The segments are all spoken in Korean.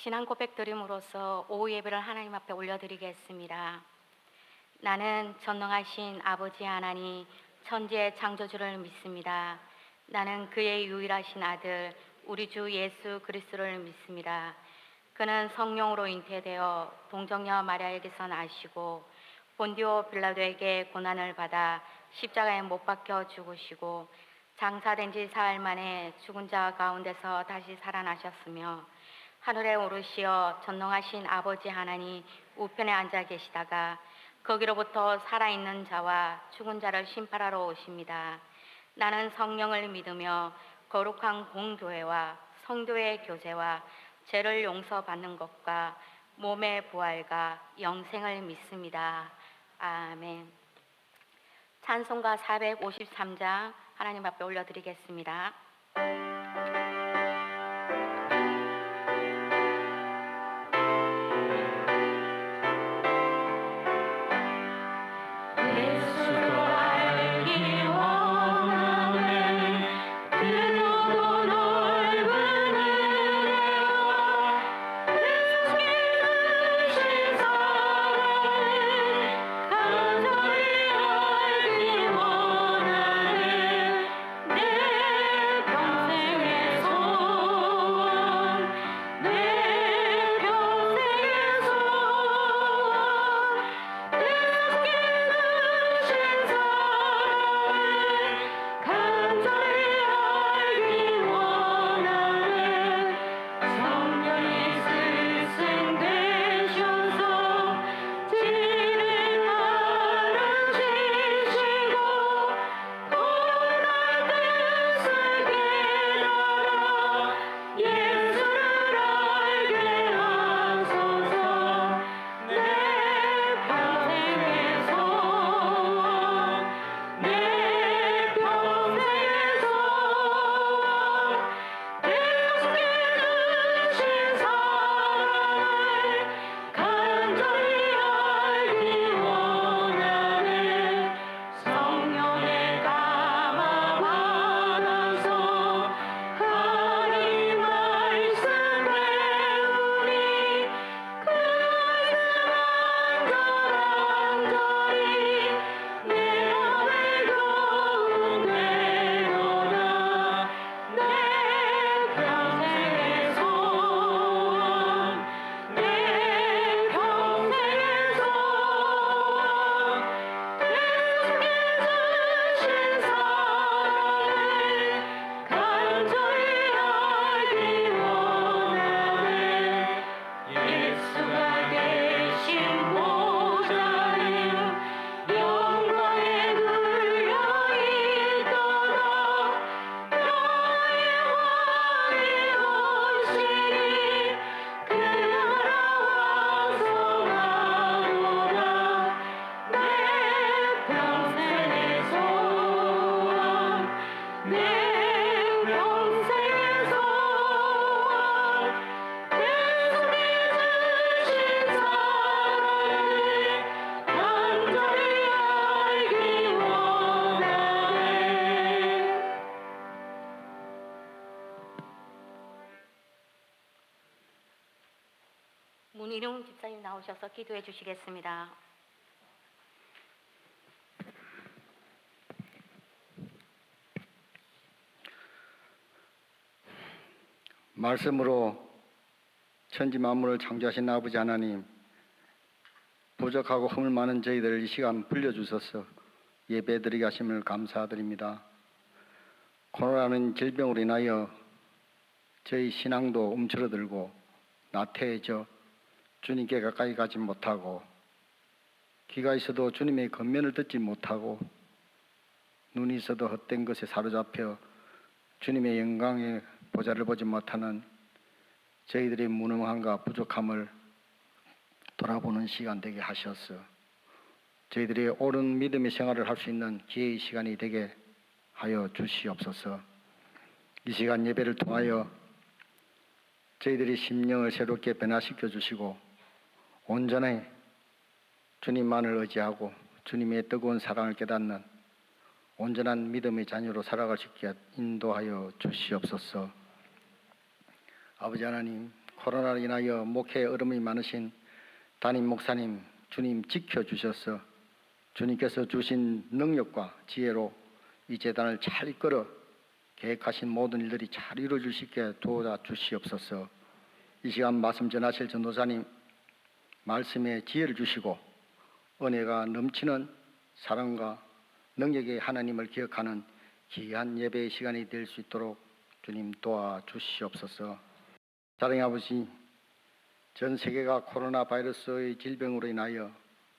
신앙 고백 드림으로써 오후 예배를 하나님 앞에 올려드리겠습니다. 나는 전능하신 아버지 하나님 천지의 창조주를 믿습니다. 나는 그의 유일하신 아들 우리 주 예수 그리스도를 믿습니다. 그는 성령으로 잉태되어 동정녀 마리아에게서 나시고 본디오 빌라도에게 고난을 받아 십자가에 못 박혀 죽으시고 장사된 지 사흘 만에 죽은 자 가운데서 다시 살아나셨으며 하늘에 오르시어 전능하신 아버지 하나님 우편에 앉아 계시다가 거기로부터 살아있는 자와 죽은 자를 심판하러 오십니다. 나는 성령을 믿으며 거룩한 공교회와 성도의 교제와 죄를 용서받는 것과 몸의 부활과 영생을 믿습니다. 아멘. 찬송가 453장 하나님 앞에 올려드리겠습니다. 문희룡 집사님 나오셔서 기도해 주시겠습니다. 말씀으로 천지 만물을 창조하신 아버지 하나님, 부족하고 허물 많은 저희들 이 시간 불려주셔서 예배드리게 하심을 감사드립니다. 코로나는 질병으로 인하여 저희 신앙도 움츠러들고 나태해져 주님께 가까이 가지 못하고, 귀가 있어도 주님의 권면을 듣지 못하고, 눈이 있어도 헛된 것에 사로잡혀 주님의 영광의 보좌를 보지 못하는 저희들의 무능함과 부족함을 돌아보는 시간 되게 하셔서 저희들이 옳은 믿음의 생활을 할 수 있는 기회의 시간이 되게 하여 주시옵소서. 이 시간 예배를 통하여 저희들이 심령을 새롭게 변화시켜 주시고 온전히 주님만을 의지하고 주님의 뜨거운 사랑을 깨닫는 온전한 믿음의 자녀로 살아갈 수 있게 인도하여 주시옵소서. 아버지 하나님, 코로나로 인하여 목회에 어려움이 많으신 담임 목사님 주님 지켜주셔서 주님께서 주신 능력과 지혜로 이 재단을 잘 이끌어 계획하신 모든 일들이 잘 이루어질 수 있게 도와 주시옵소서. 이 시간 말씀 전하실 전도사님 말씀에 지혜를 주시고 은혜가 넘치는 사랑과 능력의 하나님을 기억하는 귀한 예배의 시간이 될 수 있도록 주님 도와주시옵소서. 사랑의 아버지, 전 세계가 코로나 바이러스의 질병으로 인하여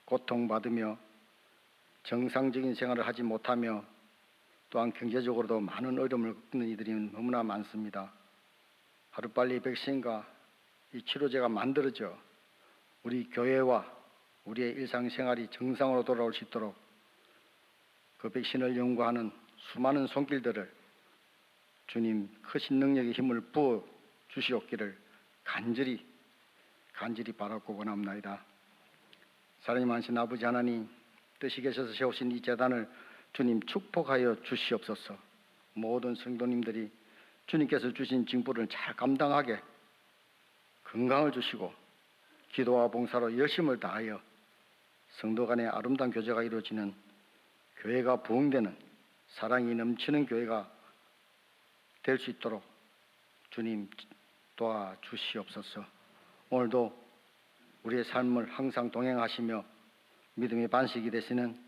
고통받으며 정상적인 생활을 하지 못하며 또한 경제적으로도 많은 어려움을 겪는 이들이 너무나 많습니다. 하루빨리 백신과 이 치료제가 만들어져 우리 교회와 우리의 일상생활이 정상으로 돌아올 수 있도록 그 백신을 연구하는 수많은 손길들을 주님 크신 능력의 힘을 부어 주시옵기를 간절히 바라고 원합니다. 사랑이 많으신 아버지 하나님, 뜻이 계셔서 세우신 이 재단을 주님 축복하여 주시옵소서. 모든 성도님들이 주님께서 주신 징벌을 잘 감당하게 건강을 주시고 기도와 봉사로 열심을 다하여 성도 간의 아름다운 교제가 이루어지는 교회가 부흥되는 사랑이 넘치는 교회가 될 수 있도록 주님 도와주시옵소서. 오늘도 우리의 삶을 항상 동행하시며 믿음의 반석이 되시는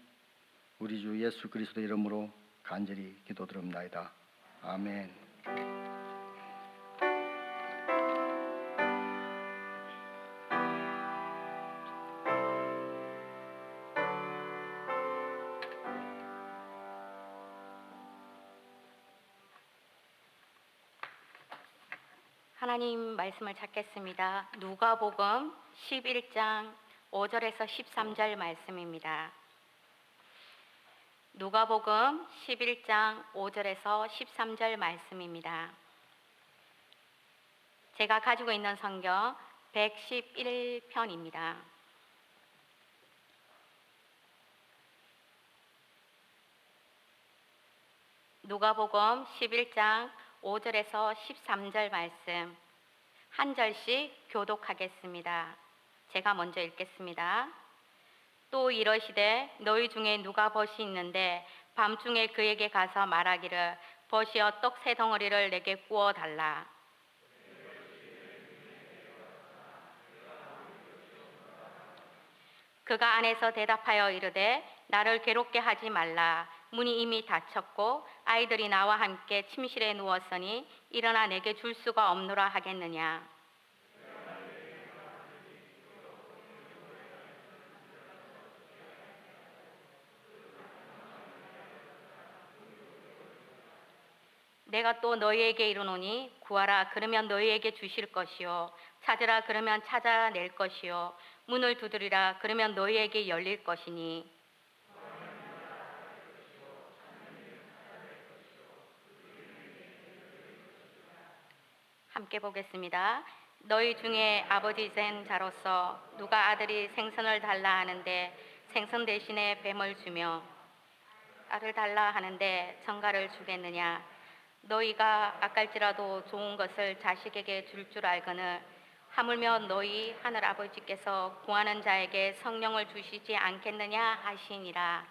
우리 주 예수 그리스도 이름으로 간절히 기도드립니다. 아멘. 하나님 말씀을 찾겠습니다. 누가복음 11장 5절에서 13절 말씀입니다. 누가복음 11장 5절에서 13절 말씀입니다. 제가 가지고 있는 성경 111편입니다. 누가복음 11장 5절에서 13절 말씀 한 절씩 교독하겠습니다. 제가 먼저 읽겠습니다. 또 이러시되 너희 중에 누가 벗이 있는데 밤중에 그에게 가서 말하기를 벗이여 떡 세 덩어리를 내게 구워 달라. 그가 안에서 대답하여 이르되 나를 괴롭게 하지 말라. 문이 이미 닫혔고 아이들이 나와 함께 침실에 누웠으니 일어나 내게 줄 수가 없노라 하겠느냐. 내가 또 너희에게 이르노니 구하라 그러면 너희에게 주실 것이요 찾으라 그러면 찾아낼 것이요 문을 두드리라 그러면 너희에게 열릴 것이니. 함께 보겠습니다. 너희 중에 아버지 된 자로서 누가 아들이 생선을 달라 하는데 생선 대신에 뱀을 주며 알을 달라 하는데 정갈을 주겠느냐. 너희가 아깔지라도 좋은 것을 자식에게 줄 줄 알거늘 하물며 너희 하늘 아버지께서 구하는 자에게 성령을 주시지 않겠느냐 하시니라.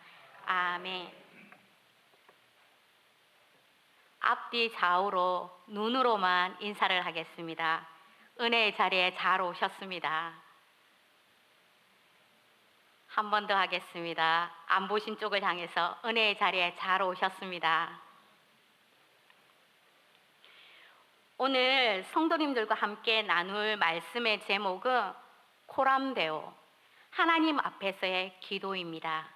아멘. 앞뒤 좌우로 눈으로만 인사를 하겠습니다. 은혜의 자리에 잘 오셨습니다. 한 번 더 하겠습니다. 안 보신 쪽을 향해서 은혜의 자리에 잘 오셨습니다. 오늘 성도님들과 함께 나눌 말씀의 제목은 코람데오, 하나님 앞에서의 기도입니다.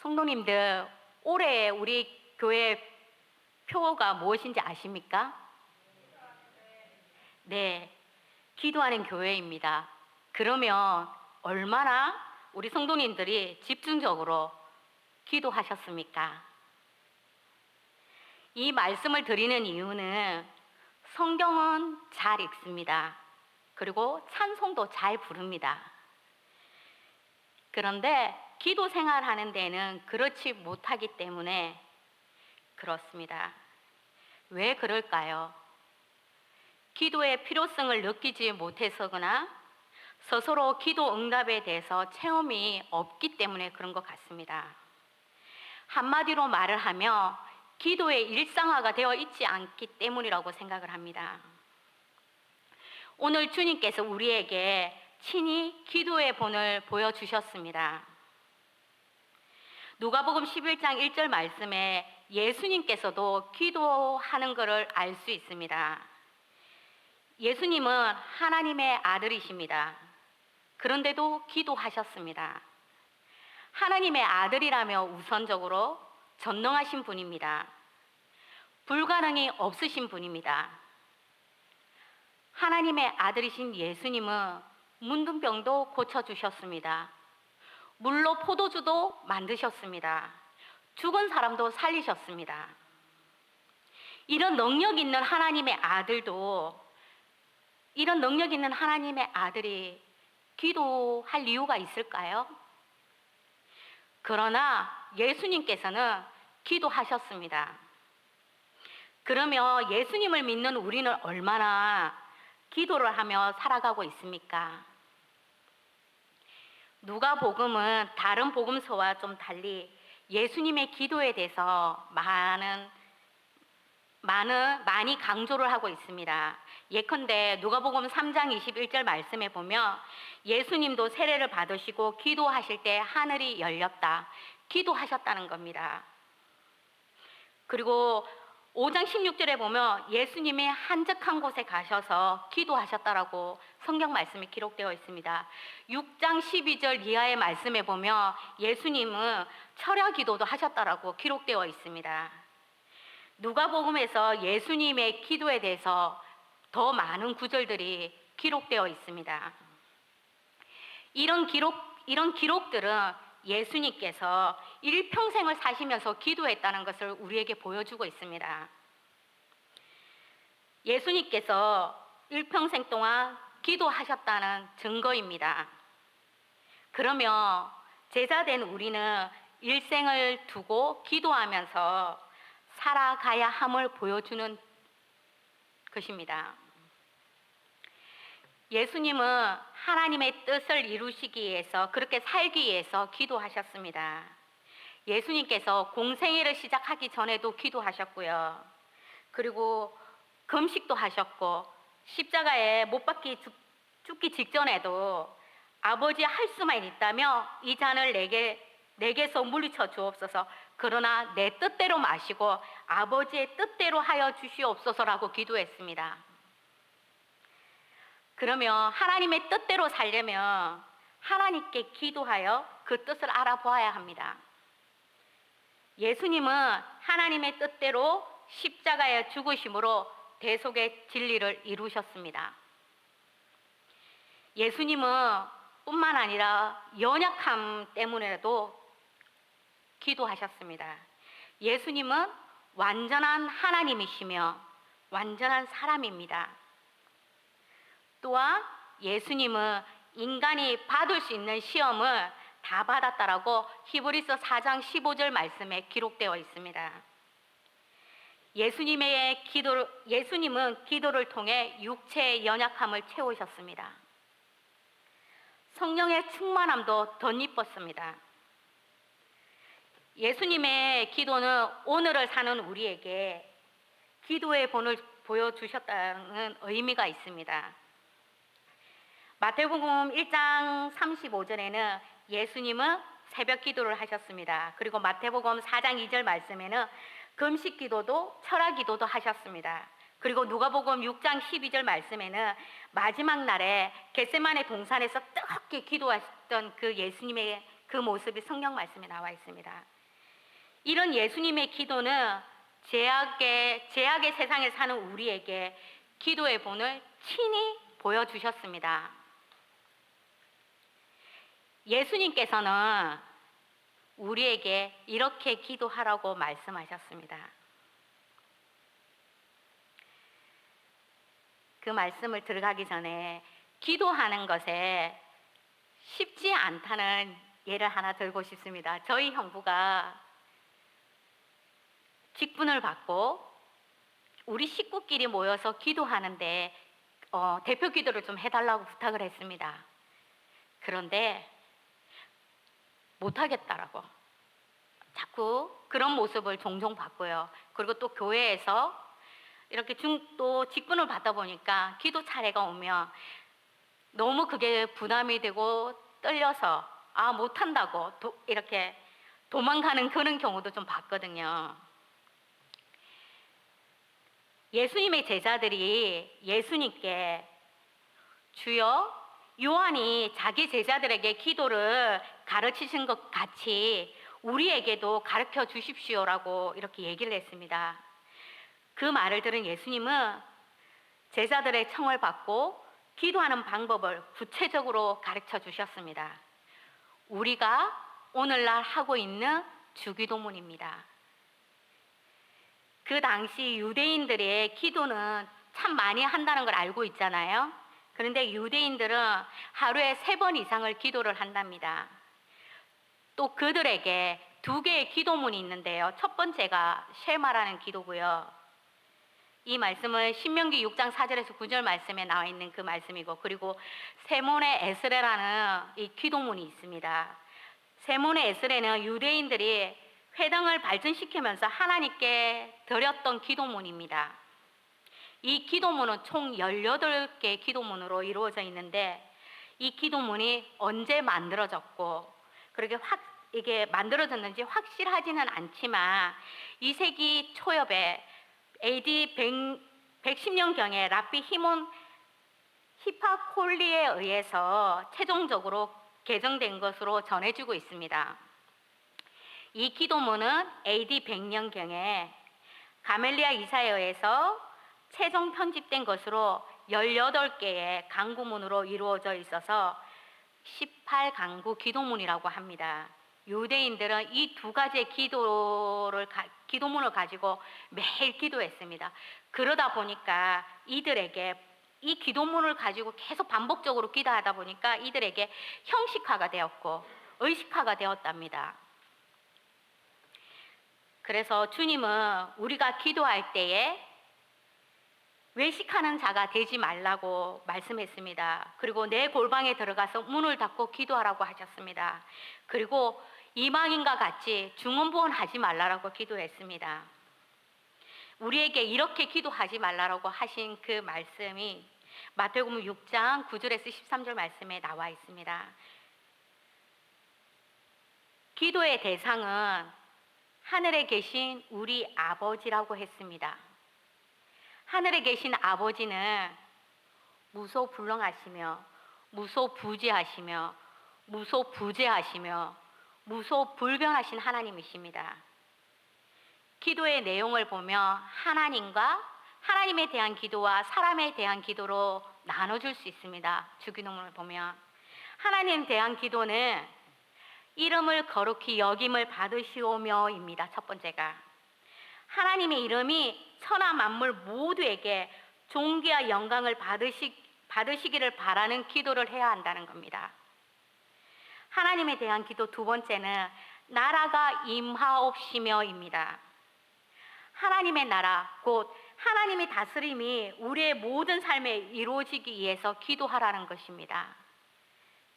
성도님들, 올해 우리 교회 표가 무엇인지 아십니까? 네, 기도하는 교회입니다. 그러면 얼마나 우리 성도님들이 집중적으로 기도하셨습니까? 이 말씀을 드리는 이유는 성경은 잘 읽습니다. 그리고 찬송도 잘 부릅니다. 그런데 기도 생활하는 데는 그렇지 못하기 때문에 그렇습니다. 왜 그럴까요? 기도의 필요성을 느끼지 못해서거나 스스로 기도 응답에 대해서 체험이 없기 때문에 그런 것 같습니다. 한마디로 말을 하며 기도의 일상화가 되어 있지 않기 때문이라고 생각을 합니다. 오늘 주님께서 우리에게 친히 기도의 본을 보여주셨습니다. 누가복음 11장 1절 말씀에 예수님께서도 기도하는 것을 알 수 있습니다. 예수님은 하나님의 아들이십니다. 그런데도 기도하셨습니다. 하나님의 아들이라며 우선적으로 전능하신 분입니다. 불가능이 없으신 분입니다. 하나님의 아들이신 예수님은 문둥병도 고쳐주셨습니다. 물로 포도주도 만드셨습니다. 죽은 사람도 살리셨습니다. 이런 능력 있는 하나님의 아들이 기도할 이유가 있을까요? 그러나 예수님께서는 기도하셨습니다. 그러면 예수님을 믿는 우리는 얼마나 기도를 하며 살아가고 있습니까? 누가복음은 다른 복음서와 좀 달리 예수님의 기도에 대해서 많이 강조를 하고 있습니다. 예컨대 누가복음 3장 21절 말씀에 보면 예수님도 세례를 받으시고 기도하실 때 하늘이 열렸다. 기도하셨다는 겁니다. 그리고 5장 16절에 보면 예수님이 한적한 곳에 가셔서 기도하셨다라고 성경 말씀이 기록되어 있습니다. 6장 12절 이하의 말씀에 보면 예수님은 철야 기도도 하셨다라고 기록되어 있습니다. 누가복음에서 예수님의 기도에 대해서 더 많은 구절들이 기록되어 있습니다. 이런 기록들은 예수님께서 일평생을 사시면서 기도했다는 것을 우리에게 보여주고 있습니다. 예수님께서 일평생 동안 기도하셨다는 증거입니다. 그러면 제자된 우리는 일생을 두고 기도하면서 살아가야 함을 보여주는 것입니다. 예수님은 하나님의 뜻을 이루시기 위해서, 그렇게 살기 위해서 기도하셨습니다. 예수님께서 공생애를 시작하기 전에도 기도하셨고요. 그리고 금식도 하셨고 십자가에 못 박히 죽기 직전에도 아버지 할 수만 있다며 이 잔을 내게서 물리쳐 주옵소서. 그러나 내 뜻대로 마시고 아버지의 뜻대로 하여 주시옵소서라고 기도했습니다. 그러면 하나님의 뜻대로 살려면 하나님께 기도하여 그 뜻을 알아보아야 합니다. 예수님은 하나님의 뜻대로 십자가에 죽으심으로 대속의 진리를 이루셨습니다. 예수님은 뿐만 아니라 연약함 때문에도 기도하셨습니다. 예수님은 완전한 하나님이시며 완전한 사람입니다. 또한 예수님은 인간이 받을 수 있는 시험을 다 받았다라고 히브리서 4장 15절 말씀에 기록되어 있습니다. 예수님은 기도를 통해 육체의 연약함을 채우셨습니다. 성령의 충만함도 덧입었습니다. 예수님의 기도는 오늘을 사는 우리에게 기도의 본을 보여주셨다는 의미가 있습니다. 마태복음 1장 35절에는 예수님은 새벽 기도를 하셨습니다. 그리고 마태복음 4장 2절 말씀에는 금식 기도도 철야 기도도 하셨습니다. 그리고 누가복음 6장 12절 말씀에는 마지막 날에 겟세마네 동산에서 뜨겁게 기도하셨던 그 예수님의 그 모습이 성경 말씀에 나와 있습니다. 이런 예수님의 기도는 죄악의 세상에 사는 우리에게 기도의 본을 친히 보여주셨습니다. 예수님께서는 우리에게 이렇게 기도하라고 말씀하셨습니다. 그 말씀을 들어가기 전에 기도하는 것에 쉽지 않다는 예를 하나 들고 싶습니다. 저희 형부가 직분을 받고 우리 식구끼리 모여서 기도하는데 대표 기도를 좀 해달라고 부탁을 했습니다. 그런데 못하겠다라고 자꾸 그런 모습을 종종 봤고요. 그리고 또 교회에서 이렇게 또 직분을 받다 보니까 기도 차례가 오면 너무 그게 부담이 되고 떨려서 못한다고 이렇게 도망가는 그런 경우도 좀 봤거든요. 예수님의 제자들이 예수님께 주여, 요한이 자기 제자들에게 기도를 가르치신 것 같이 우리에게도 가르쳐 주십시오라고 이렇게 얘기를 했습니다. 그 말을 들은 예수님은 제자들의 청을 받고 기도하는 방법을 구체적으로 가르쳐 주셨습니다. 우리가 오늘날 하고 있는 주기도문입니다. 그 당시 유대인들의 기도는 참 많이 한다는 걸 알고 있잖아요. 그런데 유대인들은 하루에 3번 이상을 기도를 한답니다. 또 그들에게 2개의 기도문이 있는데요. 첫 번째가 쉐마라는 기도고요. 이 말씀은 신명기 6장 4절에서 9절 말씀에 나와 있는 그 말씀이고, 그리고 세몬의 에스레라는 이 기도문이 있습니다. 세몬의 에스레는 유대인들이 회당을 발전시키면서 하나님께 드렸던 기도문입니다. 이 기도문은 총 18개의 기도문으로 이루어져 있는데, 이 기도문이 언제 만들어졌고 그렇게 이게 만들어졌는지 확실하지는 않지만 2세기 초엽에 AD 110년경에 랍비 히몬 히파콜리에 의해서 최종적으로 개정된 것으로 전해지고 있습니다. 이 기도문은 AD 100년경에 가멜리아 이사에 의해서 최종 편집된 것으로 18개의 강구문으로 이루어져 있어서 18강구 기도문이라고 합니다. 유대인들은 이 2가지의 기도문을 가지고 매일 기도했습니다. 그러다 보니까 이들에게 이 기도문을 가지고 계속 반복적으로 기도하다 보니까 이들에게 형식화가 되었고 의식화가 되었답니다. 그래서 주님은 우리가 기도할 때에 외식하는 자가 되지 말라고 말씀했습니다. 그리고 내 골방에 들어가서 문을 닫고 기도하라고 하셨습니다. 그리고 이방인과 같이 중언부언하지 말라고 기도했습니다. 우리에게 이렇게 기도하지 말라고 하신 그 말씀이 마태복음 6장 9절에서 13절 말씀에 나와 있습니다. 기도의 대상은 하늘에 계신 우리 아버지라고 했습니다. 하늘에 계신 아버지는 무소불능하시며 무소부지하시며 무소부재하시며 무소불변하신 하나님이십니다. 기도의 내용을 보면 하나님에 대한 기도와 사람에 대한 기도로 나눠줄 수 있습니다. 주기도문을 보면 하나님에 대한 기도는 이름을 거룩히 여김을 받으시오며입니다. 첫 번째가 하나님의 이름이 천하 만물 모두에게 존귀와 영광을 받으시기를 바라는 기도를 해야 한다는 겁니다. 하나님에 대한 기도 2번째는 나라가 임하옵시며입니다. 하나님의 나라, 곧 하나님의 다스림이 우리의 모든 삶에 이루어지기 위해서 기도하라는 것입니다.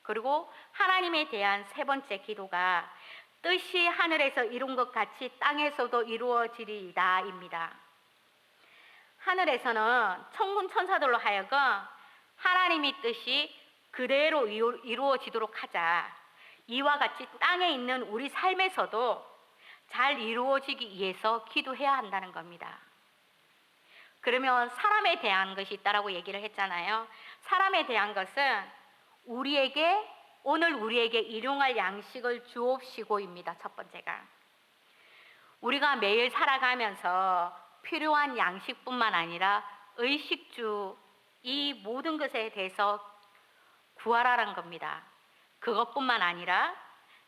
그리고 하나님에 대한 3번째 기도가 뜻이 하늘에서 이룬 것 같이 땅에서도 이루어지리이다입니다. 하늘에서는 천군 천사들로 하여금 하나님의 뜻이 그대로 이루어지도록 하자. 이와 같이 땅에 있는 우리 삶에서도 잘 이루어지기 위해서 기도해야 한다는 겁니다. 그러면 사람에 대한 것이 있다라고 얘기를 했잖아요. 사람에 대한 것은 오늘 우리에게 일용할 양식을 주옵시고입니다. 첫 번째가 우리가 매일 살아가면서 필요한 양식뿐만 아니라 의식주, 이 모든 것에 대해서 구하라는 겁니다. 그것뿐만 아니라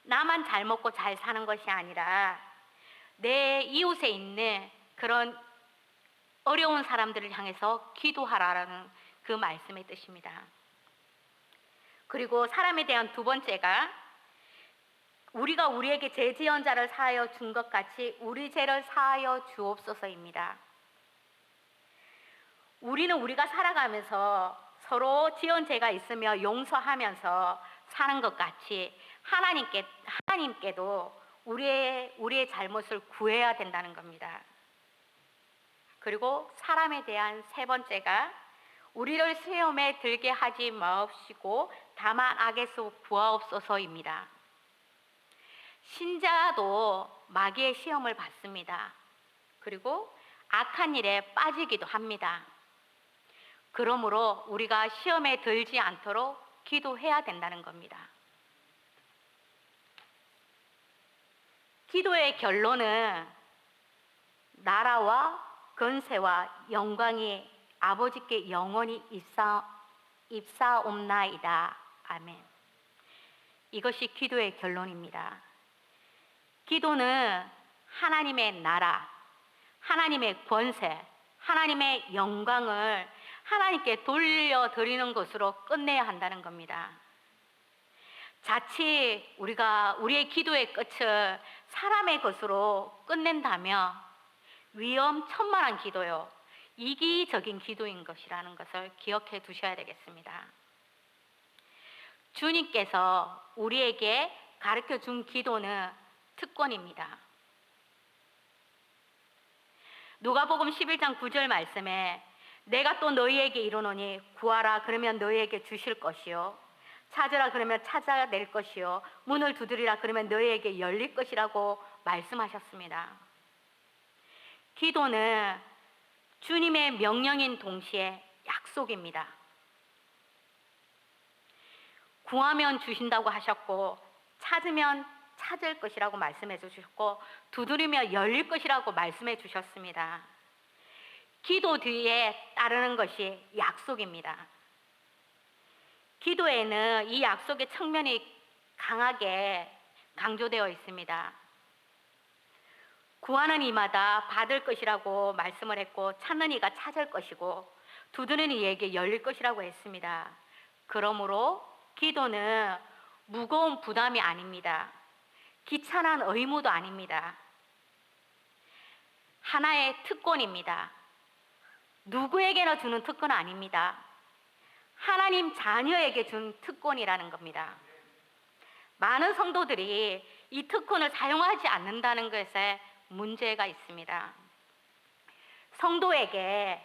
나만 잘 먹고 잘 사는 것이 아니라 내 이웃에 있는 그런 어려운 사람들을 향해서 기도하라는 그 말씀의 뜻입니다. 그리고 사람에 대한 2번째가 우리가 우리에게 죄 지은 자를 사하여 준 것 같이 우리 죄를 사하여 주옵소서입니다. 우리는 우리가 살아가면서 서로 지은 죄가 있으며 용서하면서 사는 것 같이 하나님께도 우리의 잘못을 구해야 된다는 겁니다. 그리고 사람에 대한 세 번째가 우리를 시험에 들게 하지 마옵시고 다만 악에서 구하옵소서입니다. 신자도 마귀의 시험을 받습니다. 그리고 악한 일에 빠지기도 합니다. 그러므로 우리가 시험에 들지 않도록 기도해야 된다는 겁니다. 기도의 결론은 나라와 권세와 영광이 아버지께 영원히 입사옵나이다. 아멘. 이것이 기도의 결론입니다. 기도는 하나님의 나라, 하나님의 권세, 하나님의 영광을 하나님께 돌려드리는 것으로 끝내야 한다는 겁니다. 자칫 우리의 기도의 끝을 사람의 것으로 끝낸다면 위험천만한 기도요, 이기적인 기도인 것이라는 것을 기억해 두셔야 되겠습니다. 주님께서 우리에게 가르쳐 준 기도는 특권입니다. 누가복음 11장 9절 말씀에 내가 또 너희에게 이르노니 구하라 그러면 너희에게 주실 것이요 찾으라 그러면 찾아낼 것이요 문을 두드리라 그러면 너희에게 열릴 것이라고 말씀하셨습니다. 기도는 주님의 명령인 동시에 약속입니다. 구하면 주신다고 하셨고 찾으면 찾을 것이라고 말씀해 주셨고 두드리며 열릴 것이라고 말씀해 주셨습니다. 기도 뒤에 따르는 것이 약속입니다. 기도에는 이 약속의 측면이 강하게 강조되어 있습니다. 구하는 이마다 받을 것이라고 말씀을 했고 찾는 이가 찾을 것이고 두드리는 이에게 열릴 것이라고 했습니다. 그러므로 기도는 무거운 부담이 아닙니다. 귀찮은 의무도 아닙니다. 하나의 특권입니다. 누구에게나 주는 특권은 아닙니다. 하나님 자녀에게 준 특권이라는 겁니다. 많은 성도들이 이 특권을 사용하지 않는다는 것에 문제가 있습니다. 성도에게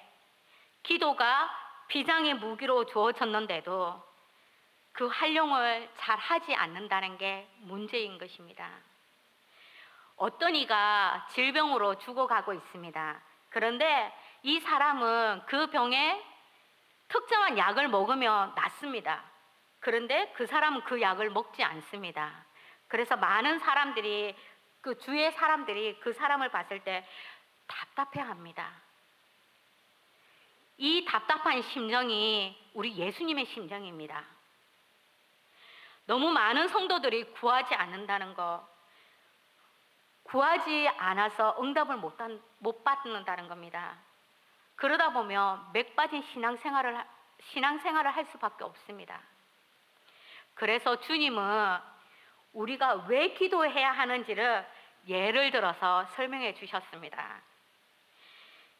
기도가 비장의 무기로 주어졌는데도 그 활용을 잘 하지 않는다는 게 문제인 것입니다. 어떤 이가 질병으로 죽어가고 있습니다. 그런데 이 사람은 그 병에 특정한 약을 먹으면 낫습니다. 그런데 그 사람은 그 약을 먹지 않습니다. 그래서 많은 사람들이 그 주위의 사람들이 그 사람을 봤을 때 답답해합니다. 이 답답한 심정이 우리 예수님의 심정입니다. 너무 많은 성도들이 구하지 않는다는 것, 구하지 않아서 응답을 못 받는다는 겁니다. 그러다 보면 맥 빠진 신앙생활을 할 수밖에 없습니다. 그래서 주님은 우리가 왜 기도해야 하는지를 예를 들어서 설명해 주셨습니다.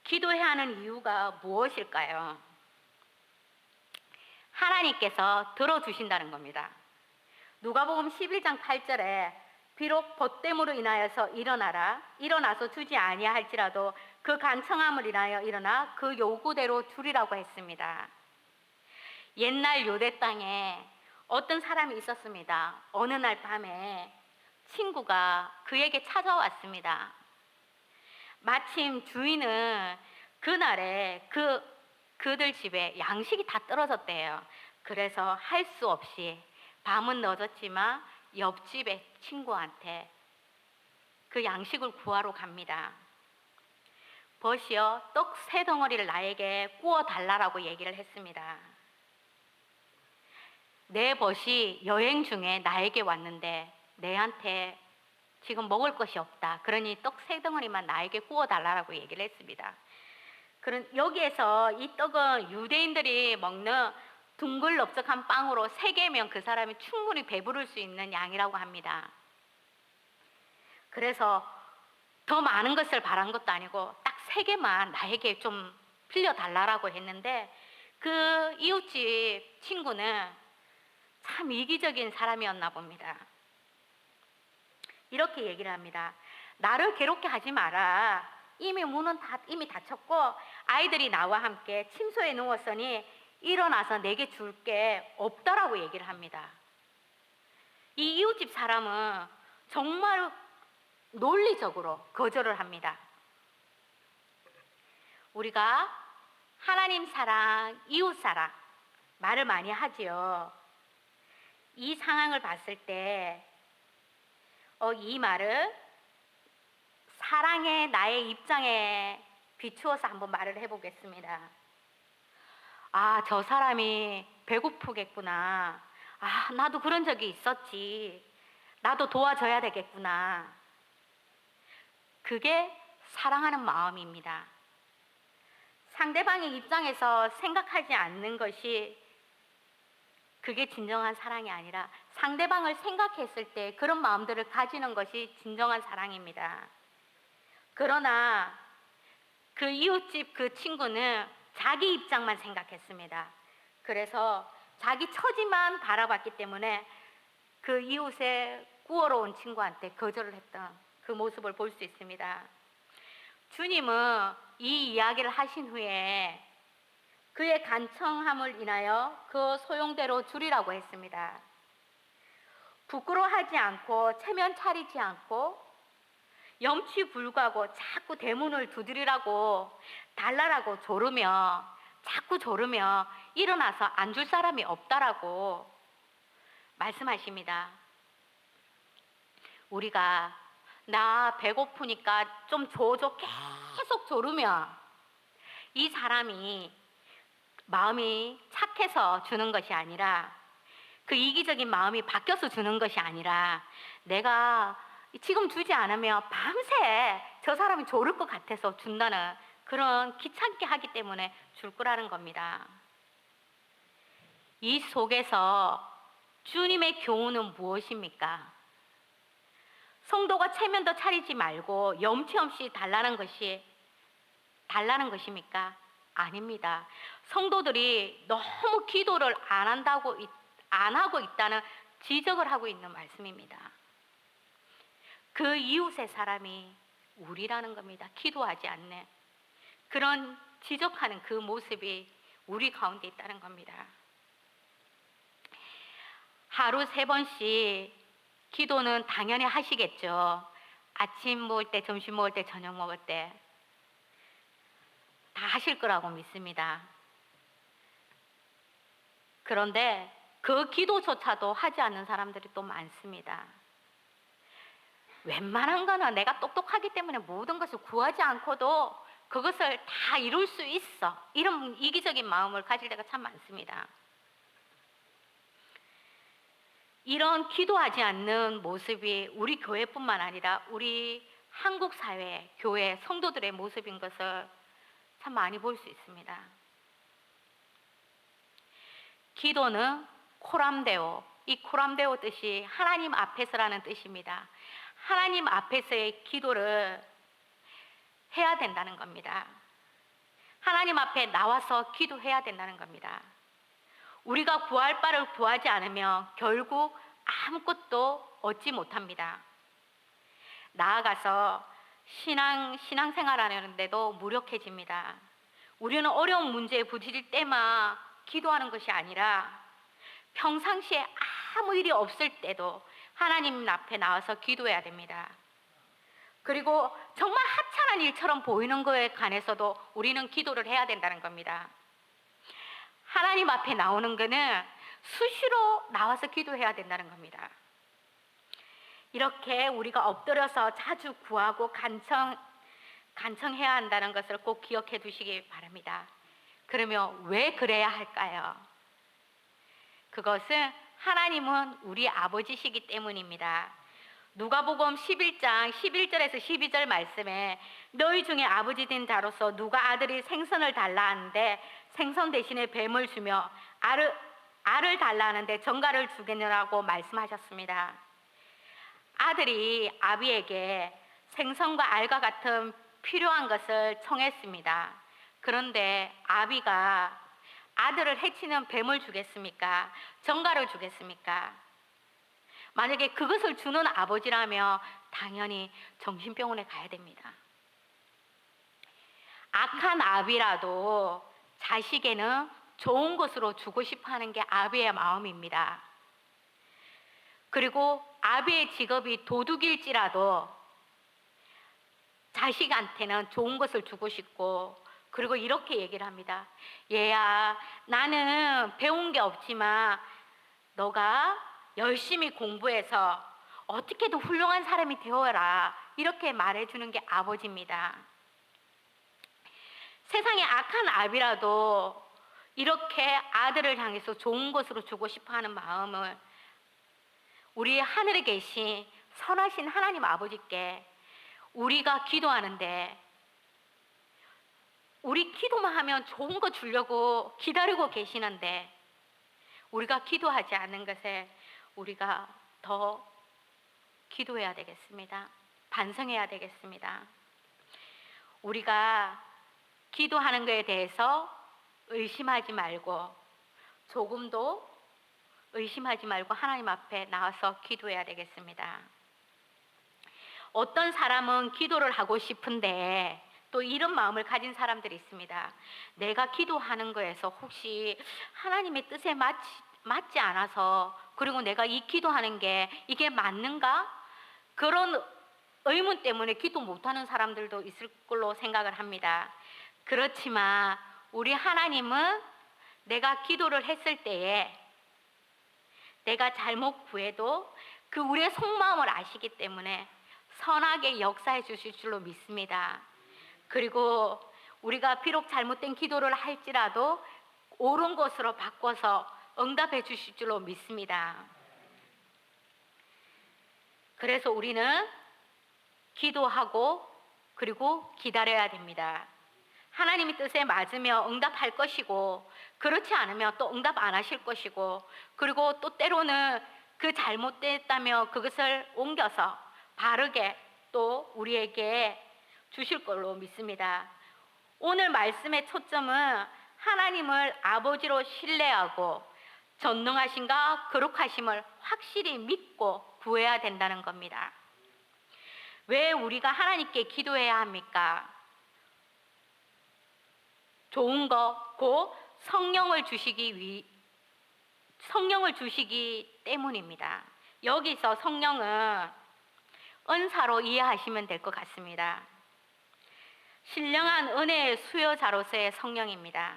기도해야 하는 이유가 무엇일까요? 하나님께서 들어주신다는 겁니다. 누가복음 11장 8절에 비록 벗됨으로 인하여서 일어나서 주지 아니할지라도 그 간청함을 인하여 일어나 그 요구대로 주리라고 했습니다. 옛날 유대 땅에 어떤 사람이 있었습니다. 어느 날 밤에 친구가 그에게 찾아왔습니다. 마침 주인은 그날에 그들 집에 양식이 다 떨어졌대요. 그래서 할 수 없이 밤은 늦었지만 옆집의 친구한테 그 양식을 구하러 갑니다. 벗이여 떡 3덩어리를 나에게 구워 달라라고 얘기를 했습니다. 내 벗이 여행 중에 나에게 왔는데 내한테 지금 먹을 것이 없다. 그러니 떡 3덩어리만 나에게 구워 달라라고 얘기를 했습니다. 여기에서 이 떡은 유대인들이 먹는 둥글넓적한 빵으로 3개면 그 사람이 충분히 배부를 수 있는 양이라고 합니다. 그래서 더 많은 것을 바란 것도 아니고 딱 3개만 나에게 좀 빌려달라고 했는데 그 이웃집 친구는 참 이기적인 사람이었나 봅니다. 이렇게 얘기를 합니다. 나를 괴롭게 하지 마라. 이미 문은 이미 닫혔고 아이들이 나와 함께 침소에 누웠으니 일어나서 내게 줄 게 없다라고 얘기를 합니다. 이 이웃집 사람은 정말 논리적으로 거절을 합니다. 우리가 하나님 사랑, 이웃 사랑 말을 많이 하지요. 이 상황을 봤을 때 이 말을 사랑의 나의 입장에 비추어서 한번 말을 해보겠습니다. 아, 저 사람이 배고프겠구나. 아, 나도 그런 적이 있었지. 나도 도와줘야 되겠구나. 그게 사랑하는 마음입니다. 상대방의 입장에서 생각하지 않는 것이 그게 진정한 사랑이 아니라 상대방을 생각했을 때 그런 마음들을 가지는 것이 진정한 사랑입니다. 그러나 그 이웃집 그 친구는 자기 입장만 생각했습니다. 그래서 자기 처지만 바라봤기 때문에 그 이웃에 구하러 온 친구한테 거절을 했던 그 모습을 볼 수 있습니다. 주님은 이 이야기를 하신 후에 그의 간청함을 인하여 그 소용대로 줄이라고 했습니다. 부끄러워하지 않고 체면 차리지 않고 염치 불구하고 자꾸 대문을 두드리라고 달라라고 자꾸 조르며 일어나서 안 줄 사람이 없다라고 말씀하십니다. 우리가 나 배고프니까 좀 줘줘 계속 조르면 이 사람이 마음이 착해서 주는 것이 아니라 그 이기적인 마음이 바뀌어서 주는 것이 아니라 내가 지금 주지 않으면 밤새 저 사람이 조를 것 같아서 준다는 그런 귀찮게 하기 때문에 줄 거라는 겁니다. 이 속에서 주님의 교훈은 무엇입니까? 성도가 체면도 차리지 말고 염치 없이 달라는 것입니까? 아닙니다. 성도들이 너무 기도를 안 하고 있다는 지적을 하고 있는 말씀입니다. 그 이웃의 사람이 우리라는 겁니다. 기도하지 않는 그런 지적하는 그 모습이 우리 가운데 있다는 겁니다. 하루 3번씩 기도는 당연히 하시겠죠. 아침 먹을 때, 점심 먹을 때, 저녁 먹을 때 다 하실 거라고 믿습니다. 그런데 그 기도조차도 하지 않는 사람들이 또 많습니다. 웬만한 거는 내가 똑똑하기 때문에 모든 것을 구하지 않고도 그것을 다 이룰 수 있어. 이런 이기적인 마음을 가질 때가 참 많습니다. 이런 기도하지 않는 모습이 우리 교회뿐만 아니라 우리 한국 사회, 교회, 성도들의 모습인 것을 참 많이 볼 수 있습니다. 기도는 코람데오, 이 코람데오 뜻이 하나님 앞에서라는 뜻입니다. 하나님 앞에서의 기도를 해야 된다는 겁니다. 하나님 앞에 나와서 기도해야 된다는 겁니다. 우리가 구할 바를 구하지 않으면 결국 아무것도 얻지 못합니다. 나아가서 신앙생활하는데도 무력해집니다. 우리는 어려운 문제에 부딪힐 때만 기도하는 것이 아니라 평상시에 아무 일이 없을 때도 하나님 앞에 나와서 기도해야 됩니다. 그리고 정말 하찮은 일처럼 보이는 것에 관해서도 우리는 기도를 해야 된다는 겁니다. 하나님 앞에 나오는 것은 수시로 나와서 기도해야 된다는 겁니다. 이렇게 우리가 엎드려서 자주 구하고 간청해야 한다는 것을 꼭 기억해 두시기 바랍니다. 그러면 왜 그래야 할까요? 그것은 하나님은 우리 아버지시기 때문입니다. 누가복음 11장 11절에서 12절 말씀에 너희 중에 아버지 된 자로서 누가 아들이 생선을 달라 하는데 생선 대신에 뱀을 주며 알을 달라 하는데 정갈을 주겠느라고 말씀하셨습니다. 아들이 아비에게 생선과 알과 같은 필요한 것을 청했습니다. 그런데 아비가 아들을 해치는 뱀을 주겠습니까? 정갈을 주겠습니까? 만약에 그것을 주는 아버지라면 당연히 정신병원에 가야 됩니다. 악한 아비라도 자식에는 좋은 것으로 주고 싶어 하는 게 아비의 마음입니다. 그리고 아비의 직업이 도둑일지라도 자식한테는 좋은 것을 주고 싶고, 그리고 이렇게 얘기를 합니다. 얘야, 나는 배운 게 없지만 너가 열심히 공부해서 어떻게든 훌륭한 사람이 되어라. 이렇게 말해주는 게 아버지입니다. 세상에 악한 아비라도 이렇게 아들을 향해서 좋은 것으로 주고 싶어하는 마음을 우리 하늘에 계신 선하신 하나님 아버지께 우리가 기도하는데, 우리 기도만 하면 좋은 거 주려고 기다리고 계시는데 우리가 기도하지 않는 것에 우리가 더 기도해야 되겠습니다. 반성해야 되겠습니다. 우리가 기도하는 것에 대해서 의심하지 말고, 조금도 의심하지 말고 하나님 앞에 나와서 기도해야 되겠습니다. 어떤 사람은 기도를 하고 싶은데 또 이런 마음을 가진 사람들이 있습니다. 내가 기도하는 거에서 혹시 하나님의 뜻에 맞지 않아서, 그리고 내가 이 기도하는 게 이게 맞는가? 그런 의문 때문에 기도 못하는 사람들도 있을 걸로 생각을 합니다. 그렇지만 우리 하나님은 내가 기도를 했을 때에 내가 잘못 구해도 그 우리의 속마음을 아시기 때문에 선하게 역사해 주실 줄로 믿습니다. 그리고 우리가 비록 잘못된 기도를 할지라도 옳은 것으로 바꿔서 응답해 주실 줄로 믿습니다. 그래서 우리는 기도하고 그리고 기다려야 됩니다. 하나님의 뜻에 맞으며 응답할 것이고, 그렇지 않으면 또 응답 안 하실 것이고, 그리고 또 때로는 그 잘못됐다며 그것을 옮겨서 바르게 또 우리에게 주실 걸로 믿습니다. 오늘 말씀의 초점은 하나님을 아버지로 신뢰하고 전능하신가 거룩하심을 확실히 믿고 구해야 된다는 겁니다. 왜 우리가 하나님께 기도해야 합니까? 좋은 거, 곧 성령을 주시기 때문입니다. 여기서 성령은 은사로 이해하시면 될 것 같습니다. 신령한 은혜의 수요자로서의 성령입니다.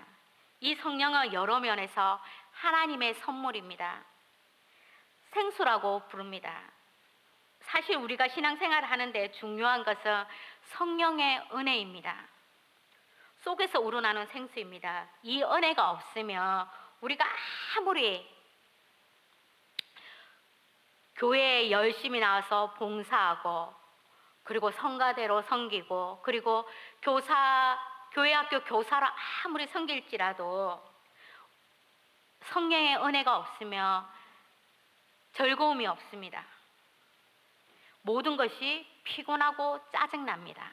이 성령은 여러 면에서 하나님의 선물입니다. 생수라고 부릅니다. 사실 우리가 신앙생활을 하는데 중요한 것은 성령의 은혜입니다. 속에서 우러나는 생수입니다. 이 은혜가 없으면 우리가 아무리 교회에 열심히 나와서 봉사하고, 그리고 성가대로 섬기고, 그리고 교회 학교 교사로 아무리 섬길지라도 성령의 은혜가 없으면 즐거움이 없습니다. 모든 것이 피곤하고 짜증납니다.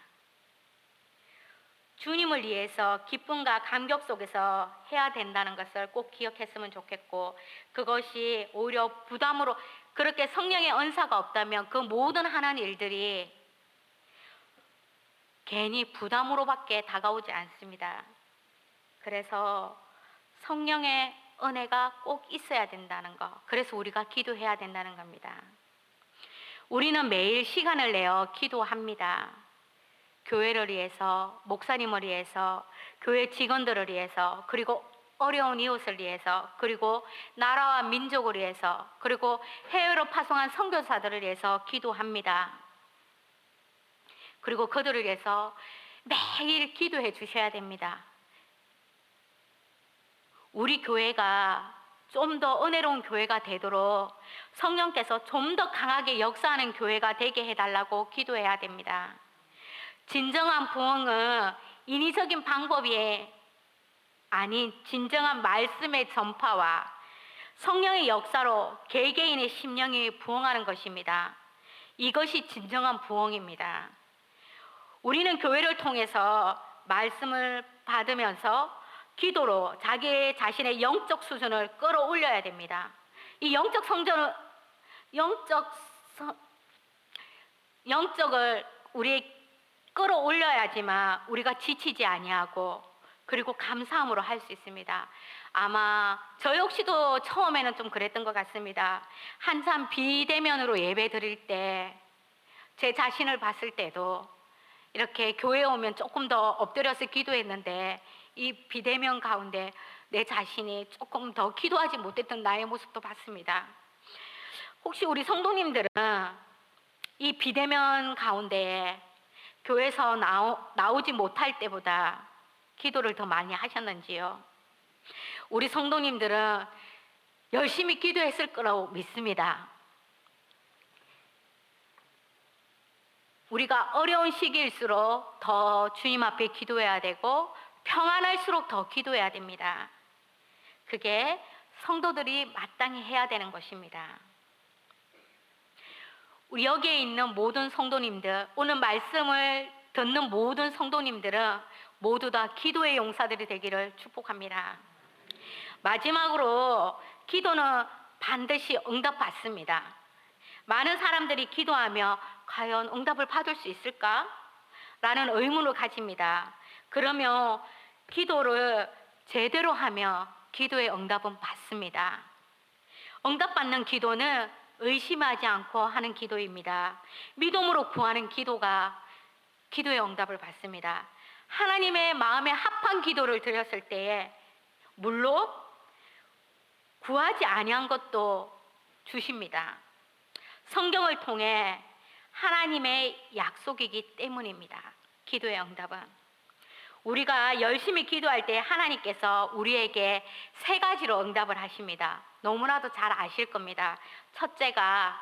주님을 위해서 기쁨과 감격 속에서 해야 된다는 것을 꼭 기억했으면 좋겠고, 그것이 오히려 부담으로, 그렇게 성령의 은사가 없다면 그 모든 하는 일들이 괜히 부담으로밖에 다가오지 않습니다. 그래서 성령의 은혜가 꼭 있어야 된다는 것, 그래서 우리가 기도해야 된다는 겁니다. 우리는 매일 시간을 내어 기도합니다. 교회를 위해서, 목사님을 위해서, 교회 직원들을 위해서, 그리고 어려운 이웃을 위해서, 그리고 나라와 민족을 위해서, 그리고 해외로 파송한 선교사들을 위해서 기도합니다. 그리고 그들을 위해서 매일 기도해 주셔야 됩니다. 우리 교회가 좀 더 은혜로운 교회가 되도록 성령께서 좀 더 강하게 역사하는 교회가 되게 해달라고 기도해야 됩니다. 진정한 부흥은 인위적인 방법이 아닌 진정한 말씀의 전파와 성령의 역사로 개개인의 심령이 부흥하는 것입니다. 이것이 진정한 부흥입니다. 우리는 교회를 통해서 말씀을 받으면서 기도로 자기 자신의 영적 수준을 끌어올려야 됩니다. 이 영적 성전을 영적을 우리 끌어올려야지만 우리가 지치지 아니하고 그리고 감사함으로 할 수 있습니다. 아마 저 역시도 처음에는 좀 그랬던 것 같습니다. 한참 비대면으로 예배 드릴 때 제 자신을 봤을 때도 이렇게 교회에 오면 조금 더 엎드려서 기도했는데 이 비대면 가운데 내 자신이 조금 더 기도하지 못했던 나의 모습도 봤습니다. 혹시 우리 성도님들은 이 비대면 가운데 교회에서 나오지 못할 때보다 기도를 더 많이 하셨는지요? 우리 성도님들은 열심히 기도했을 거라고 믿습니다. 우리가 어려운 시기일수록 더 주님 앞에 기도해야 되고 평안할수록 더 기도해야 됩니다. 그게 성도들이 마땅히 해야 되는 것입니다. 우리 여기에 있는 모든 성도님들, 오늘 말씀을 듣는 모든 성도님들은 모두 다 기도의 용사들이 되기를 축복합니다. 마지막으로 기도는 반드시 응답받습니다. 많은 사람들이 기도하며 과연 응답을 받을 수 있을까? 라는 의문을 가집니다. 그러면 기도를 제대로 하며 기도의 응답은 받습니다. 응답받는 기도는 의심하지 않고 하는 기도입니다. 믿음으로 구하는 기도가 기도의 응답을 받습니다. 하나님의 마음에 합한 기도를 드렸을 때에 물론 구하지 아니한 것도 주십니다. 성경을 통해 하나님의 약속이기 때문입니다. 기도의 응답은 우리가 열심히 기도할 때 하나님께서 우리에게 세 가지로 응답을 하십니다. 너무나도 잘 아실 겁니다. 첫째가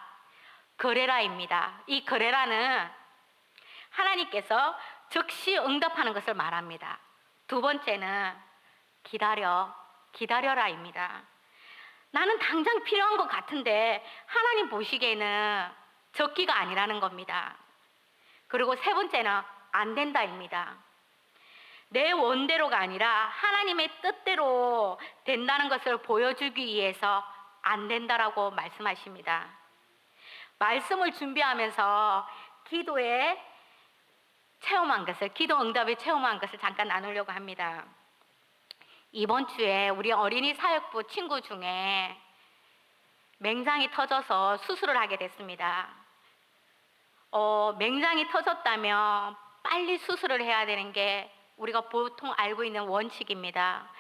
거래라입니다. 이 거래라는 하나님께서 즉시 응답하는 것을 말합니다. 두 번째는 기다려라입니다. 나는 당장 필요한 것 같은데 하나님 보시기에는 적기가 아니라는 겁니다. 그리고 세 번째는 안 된다입니다. 내 원대로가 아니라 하나님의 뜻대로 된다는 것을 보여주기 위해서 안 된다라고 말씀하십니다. 말씀을 준비하면서 기도에 체험한 것을, 기도 응답에 체험한 것을 잠깐 나누려고 합니다. 이번 주에 우리 어린이 사역부 친구 중에 맹장이 터져서 수술을 하게 됐습니다. 맹장이 터졌다면 빨리 수술을 해야 되는 게 우리가 보통 알고 있는 원칙입니다.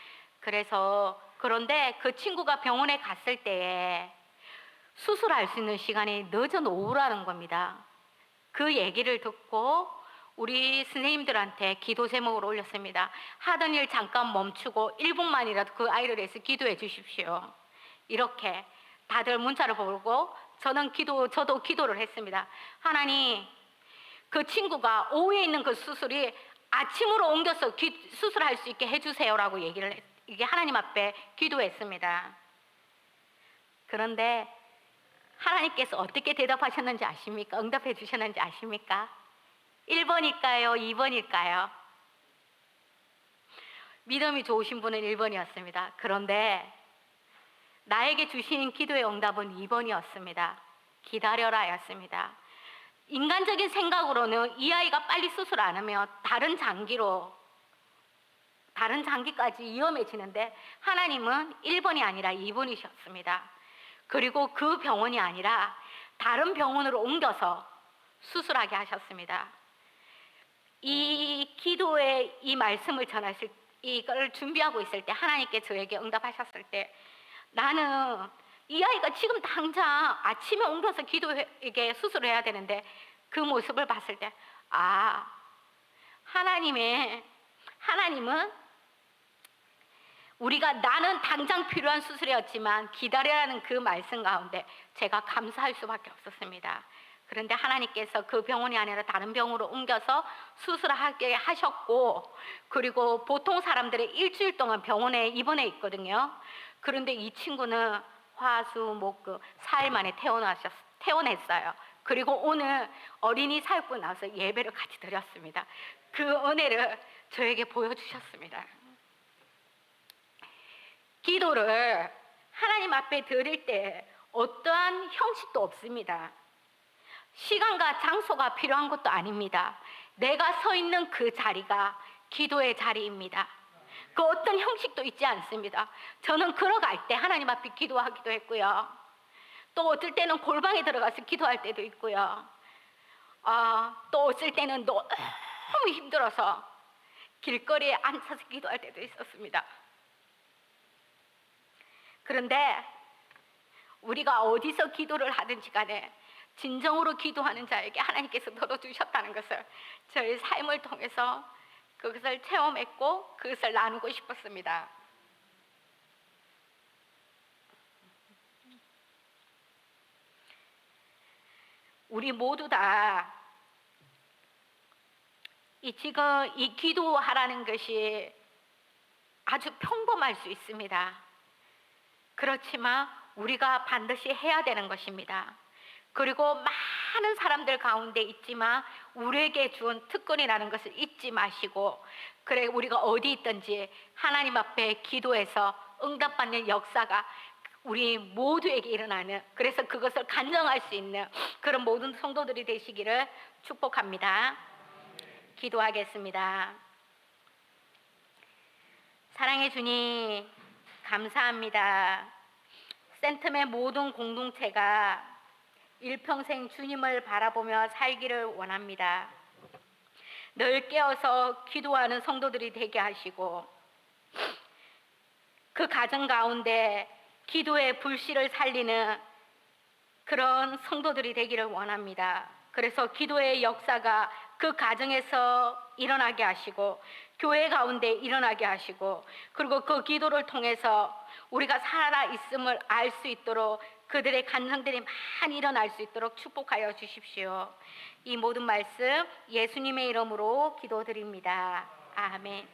그런데 그 친구가 병원에 갔을 때에 수술할 수 있는 시간이 늦은 오후라는 겁니다. 그 얘기를 듣고 우리 선생님들한테 기도 제목을 올렸습니다. 하던 일 잠깐 멈추고 1분만이라도 그 아이를 위해서 기도해 주십시오. 이렇게 다들 문자를 보고 저도 기도를 했습니다. 하나님, 그 친구가 오후에 있는 그 수술이 아침으로 옮겨서 수술할 수 있게 해주세요라고 이게 하나님 앞에 기도했습니다. 그런데 하나님께서 어떻게 대답하셨는지 아십니까? 응답해 주셨는지 아십니까? 1번일까요? 2번일까요? 믿음이 좋으신 분은 1번이었습니다. 그런데 나에게 주신 기도의 응답은 2번이었습니다. 기다려라였습니다. 인간적인 생각으로는 이 아이가 빨리 수술 안 하면 다른 장기까지 위험해지는데 하나님은 1번이 아니라 2번이셨습니다. 그리고 그 병원이 아니라 다른 병원으로 옮겨서 수술하게 하셨습니다. 이 기도의 이 말씀을 이걸 준비하고 있을 때 하나님께 저에게 응답하셨을 때 나는 이 아이가 지금 당장 아침에 옮겨서 이게 수술을 해야 되는데 그 모습을 봤을 때 하나님은 나는 당장 필요한 수술이었지만 기다려라는 그 말씀 가운데 제가 감사할 수밖에 없었습니다. 그런데 하나님께서 그 병원이 아니라 다른 병으로 옮겨서 수술하게 하셨고, 그리고 보통 사람들이 일주일 동안 병원에 입원해 있거든요. 그런데 이 친구는 화수목금 4일 만에 퇴원했어요. 그리고 오늘 어린이 사역부 나와서 예배를 같이 드렸습니다. 그 은혜를 저에게 보여주셨습니다. 기도를 하나님 앞에 드릴 때 어떠한 형식도 없습니다. 시간과 장소가 필요한 것도 아닙니다. 내가 서 있는 그 자리가 기도의 자리입니다. 그 어떤 형식도 있지 않습니다. 저는 걸어갈 때 하나님 앞에 기도하기도 했고요. 또 어떨 때는 골방에 들어가서 기도할 때도 있고요. 또 어떨 때는 너무 힘들어서 길거리에 앉아서 기도할 때도 있었습니다. 그런데 우리가 어디서 기도를 하든지 간에 진정으로 기도하는 자에게 하나님께서 들어주셨다는 것을 저의 삶을 통해서 그것을 체험했고 그것을 나누고 싶었습니다. 우리 모두 다 지금 이 기도하라는 것이 아주 평범할 수 있습니다. 그렇지만 우리가 반드시 해야 되는 것입니다. 그리고 많은 사람들 가운데 있지만 우리에게 주은 특권이라는 것을 잊지 마시고, 그래 우리가 어디 있든지 하나님 앞에 기도해서 응답받는 역사가 우리 모두에게 일어나는, 그래서 그것을 간증할 수 있는 그런 모든 성도들이 되시기를 축복합니다. 기도하겠습니다. 사랑해 주님, 감사합니다. 센텀의 모든 공동체가 일평생 주님을 바라보며 살기를 원합니다. 늘 깨어서 기도하는 성도들이 되게 하시고, 그 가정 가운데 기도의 불씨를 살리는 그런 성도들이 되기를 원합니다. 그래서 기도의 역사가 그 가정에서 일어나게 하시고 교회 가운데 일어나게 하시고, 그리고 그 기도를 통해서 우리가 살아있음을 알 수 있도록 그들의 간증들이 많이 일어날 수 있도록 축복하여 주십시오. 이 모든 말씀 예수님의 이름으로 기도드립니다. 아멘.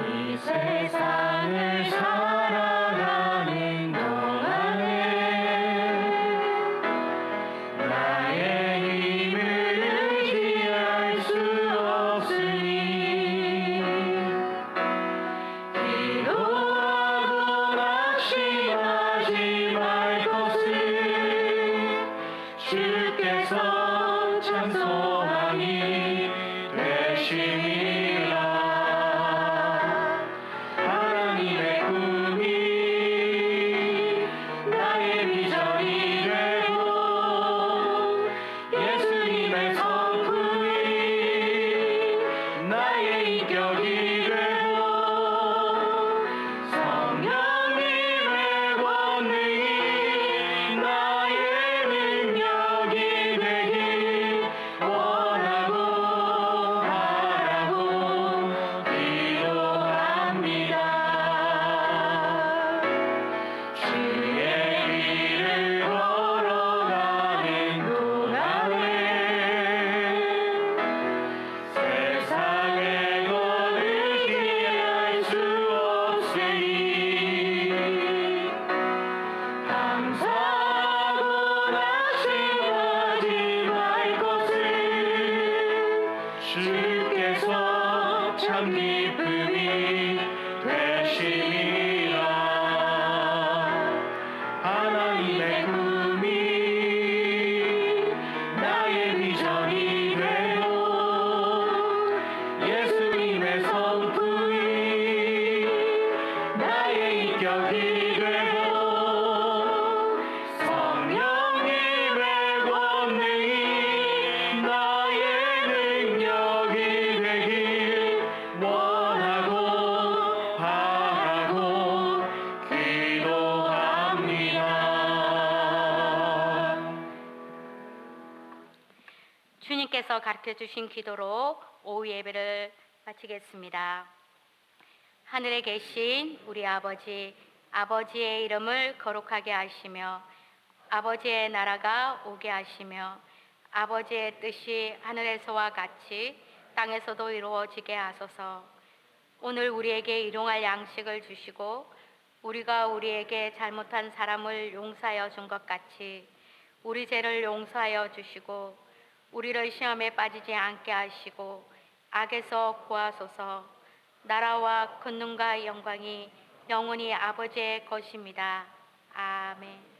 이 세상을 살아가는 동안에 나의 힘을 의지할 수 없으니 기도하고 낙심하지 말 것을 주께서 참 소망이 되심이라. 하나님의 꿈이 나의 비전이 되고 예수님의 성품이 나의 인격이 되고 성령님의 권능이 나의 능력이 되길 원하고 바라고 기도합니다. 주의 길을 걸어가는 동안에 세상의 것을 기대할 수 없으니 감사하고 낙심하지 말 것을 주께서 참 기쁨이 되심이라. 하나님의 꿈이 나의 비전이 되고 예수님의 성품이 나의 인격이 되고 성령님의 권능이 나의 능력이 되길 원하고 바라고 기도합니다. 주님께서 가르쳐 주신 기도로 오후 예배를 마치겠습니다. 하늘에 계신 우리 아버지, 아버지의 이름을 거룩하게 하시며 아버지의 나라가 오게 하시며 아버지의 뜻이 하늘에서와 같이 땅에서도 이루어지게 하소서. 오늘 우리에게 일용할 양식을 주시고 우리가 우리에게 잘못한 사람을 용서하여 준 것 같이 우리 죄를 용서하여 주시고 우리를 시험에 빠지지 않게 하시고 악에서 구하소서. 나라와 권능과 영광이 영원히 아버지의 것입니다. 아멘.